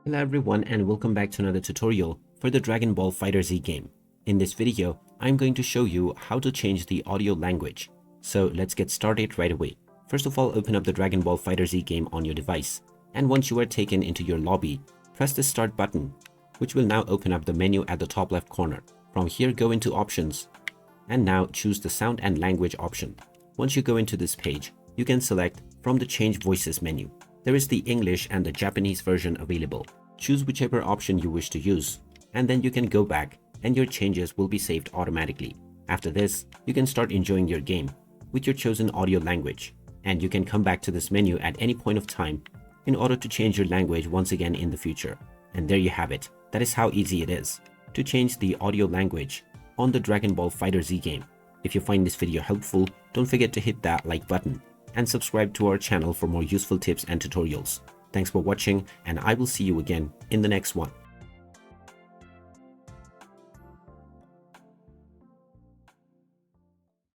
Hello everyone and welcome back to another tutorial for the Dragon Ball FighterZ game. In this video, I'm going to show you how to change the audio language. So let's get started right away. First of all, open up the Dragon Ball FighterZ game on your device. And once you are taken into your lobby, press the start button, which will now open up the menu at the top left corner. From here, go into options and now choose the sound and language option. Once you go into this page, you can select from the change voices menu. There is the English and the Japanese version available. Choose whichever option you wish to use, and then you can go back and your changes will be saved automatically. After this, you can start enjoying your game with your chosen audio language, and you can come back to this menu at any point of time in order to change your language once again in the future. And there you have it. That is how easy it is to change the audio language on the Dragon Ball FighterZ game. If you find this video helpful, don't forget to hit that like button and subscribe to our channel for more useful tips and tutorials. Thanks for watching, and I will see you again in the next one.